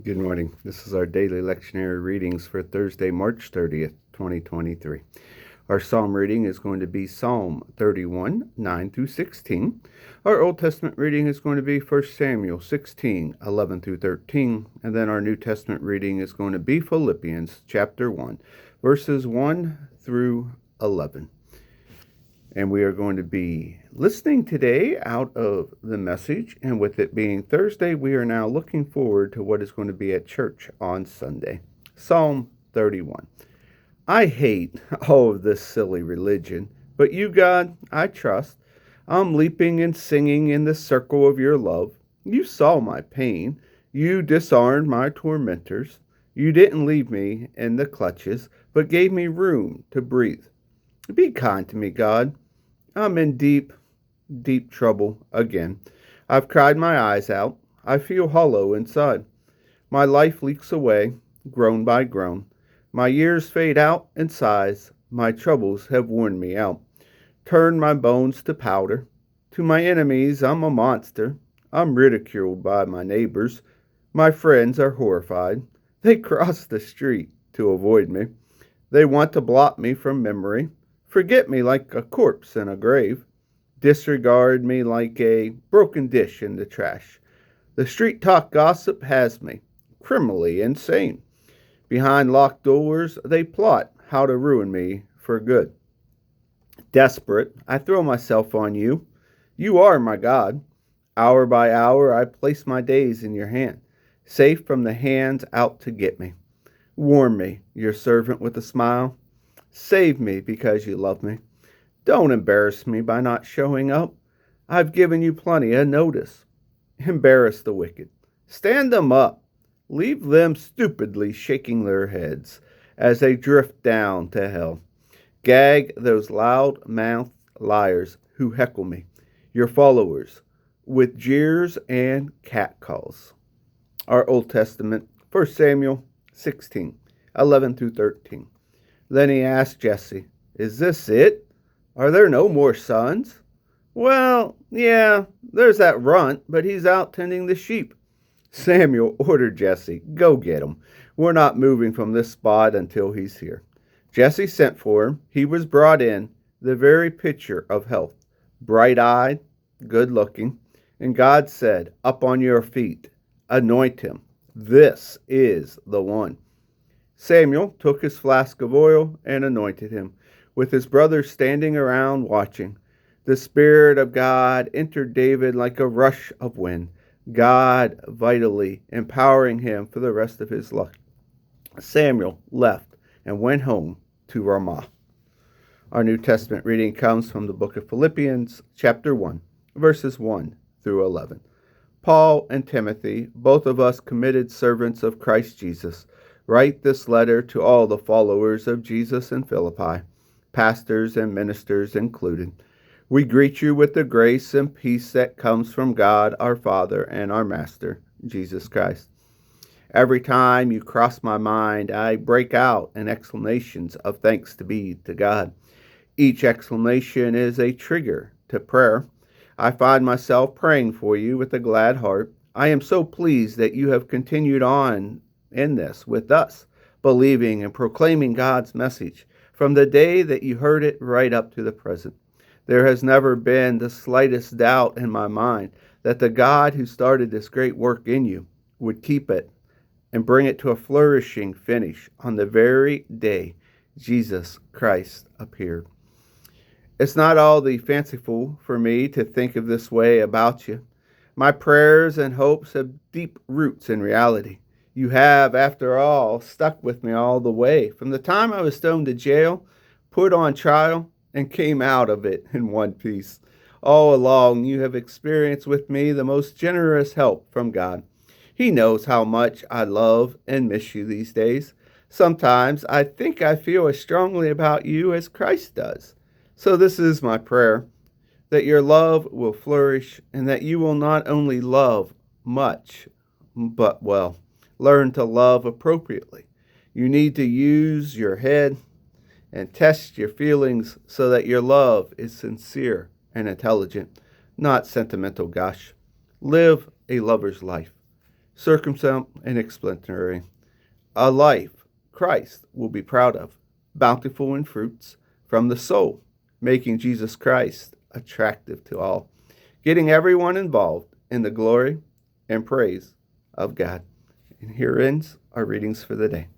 Good morning. This is our daily lectionary readings for Thursday, March 30th, 2023. Our psalm reading is going to be Psalm 31, 9 through 16. Our Old Testament reading is going to be 1 Samuel 16, 11 through 13. And then our New Testament reading is going to be Philippians chapter 1, verses 1 through 11. And we are going to be listening today out of the Message. And with it being Thursday, we are now looking forward to what is going to be at church on Sunday. Psalm 31. I hate all of this silly religion, but you, God, I trust. I'm leaping and singing in the circle of your love. You saw my pain. You disarmed my tormentors. You didn't leave me in the clutches, but gave me room to breathe. Be kind to me, God. I'm in deep, deep trouble again. I've cried my eyes out. I feel hollow inside. My life leaks away, groan by groan. My years fade out in sighs. My troubles have worn me out. Turn my bones to powder. To my enemies, I'm a monster. I'm ridiculed by my neighbors. My friends are horrified. They cross the street to avoid me. They want to blot me from memory. Forget me like a corpse in a grave. Disregard me like a broken dish in the trash. The street talk gossip has me criminally insane. Behind locked doors, they plot how to ruin me for good. Desperate, I throw myself on you. You are my God. Hour by hour, I place my days in your hand, safe from the hands out to get me. Warm me, your servant, with a smile. Save me because you love me. Don't embarrass me by not showing up. I've given you plenty of notice. Embarrass the wicked. Stand them up. Leave them stupidly shaking their heads as they drift down to hell. Gag those loud-mouthed liars who heckle me, your followers, with jeers and catcalls. Our Old Testament, 1 Samuel 16, 11 through 13. Then he asked Jesse, Is this it? Are there no more sons? Well, yeah, there's that runt, but he's out tending the sheep. Samuel ordered Jesse, Go get him. We're not moving from this spot until he's here. Jesse sent for him. He was brought in, the very picture of health, bright-eyed, good-looking. And God said, Up on your feet, anoint him. This is the one. Samuel took his flask of oil and anointed him, with his brothers standing around watching. The Spirit of God entered David like a rush of wind, God vitally empowering him for the rest of his life. Samuel left and went home to Ramah. Our New Testament reading comes from the book of Philippians, chapter 1, verses 1 through 11. Paul and Timothy, both of us committed servants of Christ Jesus, write this letter to all the followers of Jesus in Philippi, pastors and ministers included. We greet you with the grace and peace that comes from God our Father and our Master, Jesus Christ. Every time you cross my mind, I break out in exclamations of thanks to be to God. Each exclamation is a trigger to prayer. I find myself praying for you with a glad heart. I am so pleased that you have continued on in this with us, believing and proclaiming God's message from the day that you heard it right up to the present. There has never been the slightest doubt in my mind that the God who started this great work in you would keep it and bring it to a flourishing finish on the very day Jesus Christ appeared. It's not all the fanciful for me to think of this way about you. My prayers and hopes have deep roots in reality. You have, after all, stuck with me all the way, from the time I was thrown to jail, put on trial, and came out of it in one piece. All along, you have experienced with me the most generous help from God. He knows how much I love and miss you these days. Sometimes I think I feel as strongly about you as Christ does. So this is my prayer, that your love will flourish and that you will not only love much, but well. Learn to love appropriately. You need to use your head and test your feelings so that your love is sincere and intelligent, not sentimental gush. Live a lover's life. circumspect and exemplary. A life Christ will be proud of, bountiful in fruits from the soul, making Jesus Christ attractive to all, getting everyone involved in the glory and praise of God. And here ends our readings for the day.